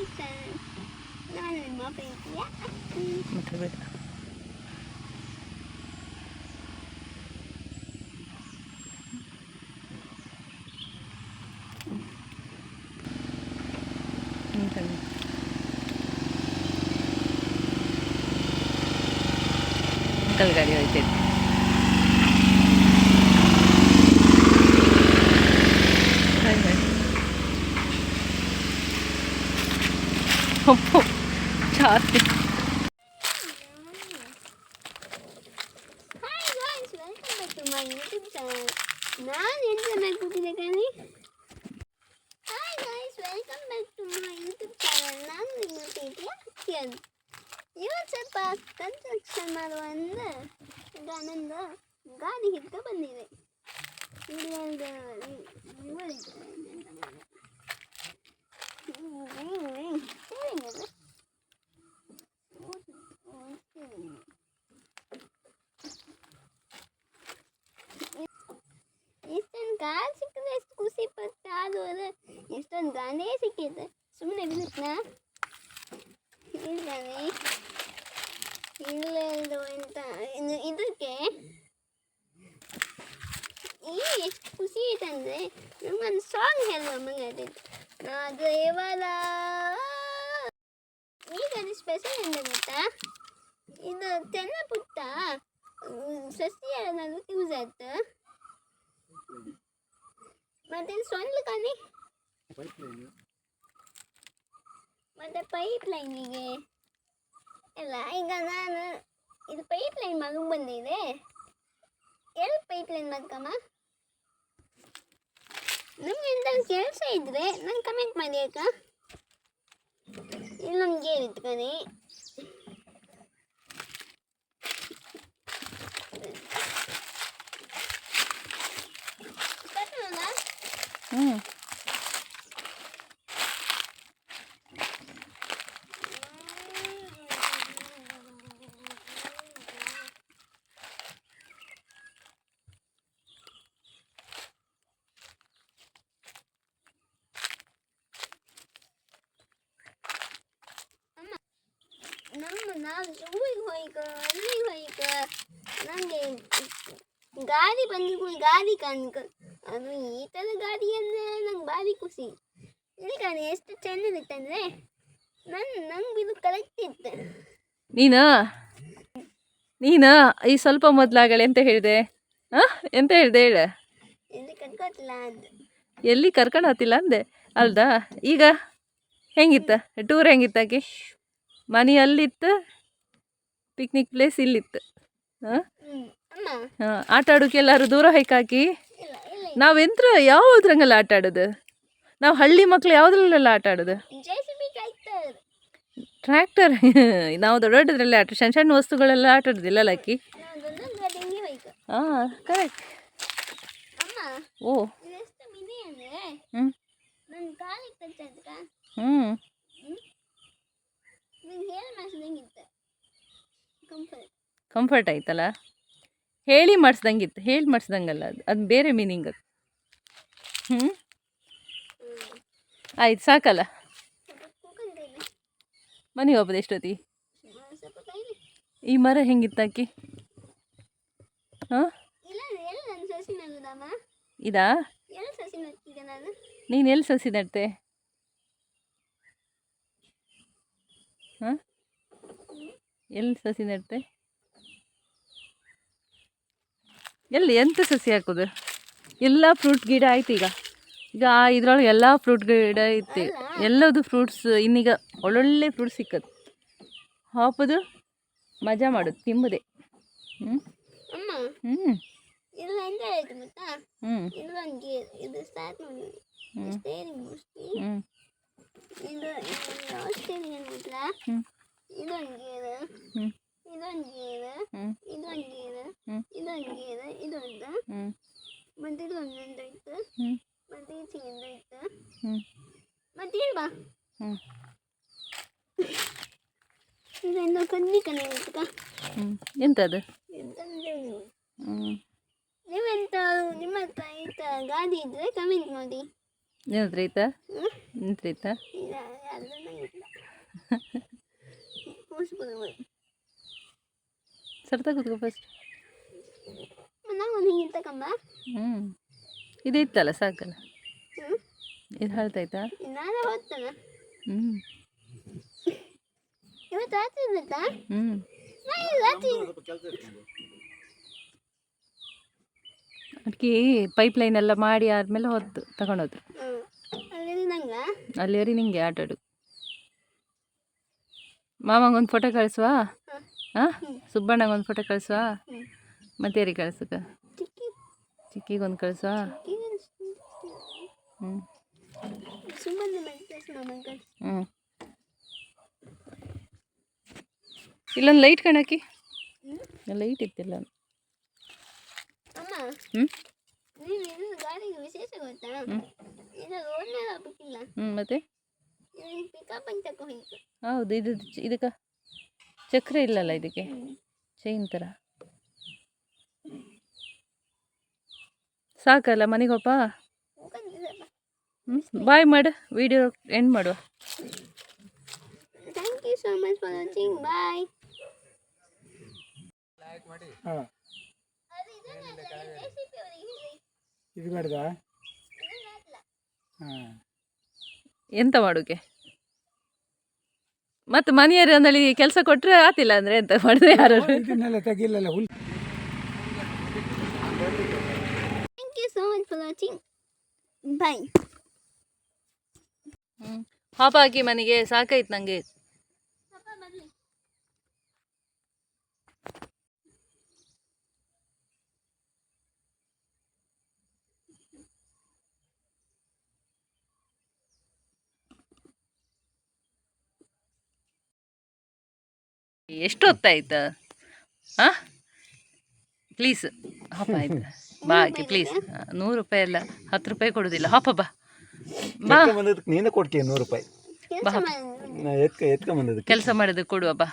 YouTube channel. ನಾನು ನಿಮ್ಮ ಪ್ರೀತಿಯ ಅಕ್ಕಿ. ಮಾತಾಡಬೇಡ. ಅಂಕಲ್ ಗಾಡಿ ಹೋಯ್ತೈತೆ. ಜಾಸ್ತಿ hi guys, welcome back to my YouTube channel. ನಾನು ಎಂತ ಮಾಡ್ತಿದ್ದೆ ಕಾಣಿ. Hi guys, welcome back to my YouTube channel. ನಾನು ನಿಮ್ಮ ಪ್ರೀತಿಯ ಅಕ್ಕಿ ಅಂತ. ಇವತ್ತು ಸ್ವಲ್ಪ ಕನ್ಸ್ಟ್ರಕ್ಷನ್ ಮಾಡುವ ನಂದು ಗಾಡಿ ಹಿಡ್ಕೊ ಬಂದಿದೆ. ಇಷ್ಟೊಂದು ಕಾಲು ಸಿಕ್ಕಿದ್ರೆ ಎಷ್ಟು ಖುಷಿ ಪಟ್ಟು ಆದವರು ಎಷ್ಟೊಂದು ಗಾಂಡೇ ಸಿಕ್ಕಿದೆ. ಸುಮ್ಮನೆ ಬಿಡುತ್ತಾ ಇಲ್ದಾನೆ ಇಲ್ಲೆಲ್ದು ಅಂತ ಇದಕ್ಕೆ ಎಷ್ಟು ಖುಷಿ ಐತಂದ್ರೆ ನಮ್ಗೊಂದು ಸಾಂಗ್ ಹೇಳುವ ಮಗ ನಾ ದೇವರ. ಈಗ ಅದು ಸ್ಪೆಷಲ್ ಎಂತ ಗೊತ್ತಾ, ಇದು ಚೆನ್ನ ಪುಟ್ಟ ಸಸ್ಯ ಅನ್ನೋದಕ್ಕೆ ಯೂಸ್ ಆಯ್ತು. ಮತ್ತೆ ಸೊಂಡ್ಲು ಕಾಣಿ, ಮತ್ತೆ ಪೈಪ್ ಲೈನಿಗೆ ಎಲ್ಲ. ಈಗ ನಾನು ಇದು ಪೈಪ್ ಲೈನ್ ಮಗು ಬಂದಿದೆ. ಎಲ್ಲಿ ಪೈಪ್ ಲೈನ್ ಮಾಡ್ಕಮ್ಮ? ನಮ್ಗೆ ಎಂತಾದ್ರು ಕೆಲಸ ಇದ್ರೆ ನಂಗೆ ಕಮೆಂಟ್ ಮಾಡಿ ಆಯ್ತಾ. ಇಲ್ಲಿ ನಮ್ಗೆ ಇಟ್ಕೊಳ್ಳಿ. ನಾವು ಝೂವಿಗೆ ಹೋಯ್ಕ ಅಲ್ಲಿಗೆ ಹೋಯ್ಕ ನನಗೆ ಗಾಡಿ ಬಂದಿದ್ದು ಗಾಡಿ ಕಾಣ್ಕ. ಅದು ಈ ಥರ ಗಾಡಿ ಅಂದರೆ ನಂಗೆ ಭಾರಿ ಖುಷಿ. ಇಲ್ಲಿ ಕಾಣಿ ಎಷ್ಟು ಚೆನ್ನಾಗಿತ್ತಂದರೆ ನಂಗೆ ಇದು ಕರೆಕ್ಟ್ ಇತ್ತು. ನೀನು ಈ ಸ್ವಲ್ಪ ಮೊದಲಾಗಳೆ ಎಂತ ಹೇಳಿದೆ? ಎಂತ ಹೇಳಿದೆ ಹೇಳ? ಎಲ್ಲಿ ಕರ್ಕೋತಿಲ್ಲ ಅದು. ಎಲ್ಲಿ ಕರ್ಕೊಂಡು ಹೋಗ್ತಿಲ್ಲ ಅಂದೆ ಅಲ್ದಾ? ಈಗ ಹೆಂಗಿತ್ತ ಟೂರ್? ಹೆಂಗಿತ್ತಾಕಿ ಮನೆ ಅಲ್ಲಿತ್ತು, ಪಿಕ್ನಿಕ್ ಪ್ಲೇಸ್ ಇಲ್ಲಿತ್ತು. ಹಾಂ, ಆಟ ಆಡೋಕೆ ಎಲ್ಲರೂ ದೂರ ಹೈಕಾಕಿ. ನಾವೆಂತ್ರ ಯಾವುದ್ರಂಗಲ್ಲ ಆಟ ಆಡೋದು? ನಾವು ಹಳ್ಳಿ ಮಕ್ಳು ಯಾವುದ್ರಲ್ಲೆಲ್ಲ ಆಟ ಆಡೋದು? ಟ್ರ್ಯಾಕ್ಟರ್. ನಾವು ದೊಡ್ಡದ್ರಲ್ಲೇ ಆಟ, ಸಣ್ಣ ಸಣ್ಣ ವಸ್ತುಗಳೆಲ್ಲ ಆಟ ಆಡೋದಿಲ್ಲ ಲಕ್ಕಿ. ಹಾಂ, ಕರೆಕ್ಟ್. ಓ, ಹ್ಞೂ ಹ್ಞೂ ಕಂಫರ್ಟ್ ಆಯ್ತಲ್ಲ. ಹೇಳಿ ಮಾಡಿಸ್ದಂಗಿತ್ತು, ಹೇಳಿ ಮಾಡಿಸ್ದಂಗಲ್ಲ ಅದು, ಅದು ಬೇರೆ ಮೀನಿಂಗ್ ಅದು. ಹ್ಞೂ ಆಯ್ತು, ಸಾಕಲ್ಲ. ಮನೆಗೆ ಹೋಗ್ಬೋದು ಎಷ್ಟೊತ್ತಿ? ಈ ಮರ ಹೆಂಗಿತ್ತಾಕಿ? ಹಾಂ, ಇದಾ? ನೀನು ಎಲ್ಲಿ ಸಸಿ ನಡ್ತೆ? ಹಾಂ, ಎಲ್ಲಿ ಸಸಿ ನಡ್ತೆ? ಎಲ್ಲಿ ಎಂತ ಸಸಿ ಹಾಕೋದು? ಎಲ್ಲ ಫ್ರೂಟ್ ಗಿಡ ಆಯ್ತು ಈಗ. ಇದ್ರೊಳಗೆ ಎಲ್ಲ ಫ್ರೂಟ್ ಗಿಡ ಐತಿ. ಎಲ್ಲದು ಫ್ರೂಟ್ಸ್ ಇನ್ನೀಗ ಒಳ್ಳೊಳ್ಳೆ ಫ್ರೂಟ್ಸ್ ಸಿಕ್ಕದು. ಹಾಪದು ಮಜಾ ಮಾಡೋದು, ತಿಂಬುದೆ. ಹ್ಞೂ ಹ್ಞೂ ಎಂತದು? ನೀವೆಂತ ನಿಮ್ಮ ಗಾಡಿ ಇದ್ರೆ ಕಮೆಂಟ್ ಮಾಡಿ. ಏನತ್ರ ಐತಾ? ಎಂತ ಐತಾ? ಅದನ್ನ ಇಲ್ಲ ಕೂಸ್ಬಿಡು ಸರ್ತ ಕೂತ್ಕೋ ಫಸ್ಟ್. ನಾವು ಒಂದು ಹಿಂಗೆ ತಗೊಂಬ. ಇದು ಇತ್ತಲ್ಲ ಸಾಕಲ್ಲ, ಹ್ಞೂ ಇದು ಹಳ್ತಾಯ್ತಾ? ನಾಳೆ ಹೋಗ್ತಾನ ಹ್ಞೂ ಇವತ್ತು ರಾತ್ರಿ ಇರುತ್ತಾ? ಹ್ಞೂ ರಾತ್ರಿ ಅದಕ್ಕೆ ಪೈಪ್ಲೈನ್ ಎಲ್ಲ ಮಾಡಿ ಆದಮೇಲೆ ಹೊತ್ತು ತಗೊಂಡೋದ್ರು. ಅಲ್ಲಿ ನಂಗ ಅಲ್ಲಿವರೆಗೆ ನಿಂಗೆ ಆಟಾಡು. ಮಾಮಂಗೊಂದು ಫೋಟೋ ಕಳಿಸುವ? ಹಾಂ, ಸುಬ್ಬಣ್ಣಗೊಂದು ಫೋಟೋ ಕಳಿಸುವ? ಮತ್ತೆ ಯಾರಿಗೆ ಕಳ್ಸಕ್ಕ? ಚಿಕ್ಕಿಗೊಂದು ಕಳಿಸುವ? ಹ್ಞೂ ಹ್ಞೂ ಇಲ್ಲೊಂದು ಲೈಟ್ ಕಾಣಾಕಿ, ಲೈಟ್ ಇತ್ತಿಲ್ಲ. ಅಮ್ಮ ಹ್ಞೂ ನೀನು ಇದು ಗಾಡಿಗೆ ವಿಶೇಷ ಗೊತ್ತಾ? ಇದು ರೋಡ್ ಮೇಲೆ ಹಾಕ್ಬೇಕಿಲ್ಲ, ಮತ್ತೆ ಪಿಕಪ್ ಅಂತ ತಗೋ ಹೋಯ್ತು. ಹೌದು, ಇದಕ್ಕೆ ಚಕ್ರ ಇಲ್ಲಲ್ಲ, ಇದಕ್ಕೆ ಚೈನ್ ಥರ ಸಾಕಲ್ಲ ಮನೆಗೋಪ. ಬಾಯ್ ಮಾಡು, ವಿಡಿಯೋ ಎಂಡ್ ಮಾಡುವ. Thank you so much for watching. Bye. ಇದು ಬೇಡದ? ಎಂತ ಮಾಡೋಕೆ ಮತ್ತೆ ಮನೆಯವರು ಅಂದಲ್ಲಿ ಕೆಲಸ ಕೊಟ್ಟರೆ ಆತಿಲ್ಲ ಅಂದರೆ ಎಂತ ಮಾಡಿದ್ರೆ ಯಾರು? ಇದನ್ನೆಲ್ಲ ತೆಗಿಲ್ಲಲ್ಲ ಹುಲ್. Thank you so much for watching. Bye. ಹಾಪ ಹಾಕಿ ಮನೆಗೆ ಸಾಕಾಯ್ತು ನನಗೆ. ಎಷ್ಟು ಹೊತ್ತಾಯ್ತು? ಹಾಂ ಪ್ಲೀಸ್ ಹಾಪ ಆಯ್ತು ಬಾ ಹಾಕಿ ಪ್ಲೀಸ್. 100 ರೂಪಾಯಿ ಅಲ್ಲ, 10 ರೂಪಾಯಿ ಕೊಡೋದಿಲ್ಲ. ಹಾಪ ಬಾ ಬಾ. ನೀನೇ ಕೊಡ್ತೀಯ 100 ರೂಪಾಯಿ. ಕೆಲಸ ಮಾಡಿ ಎತ್ಕೊಂಬಂದದ್ದು ಕೆಲಸ ಮಾಡೋದಕ್ಕೆ ಕೊಡುವ ಬಾ.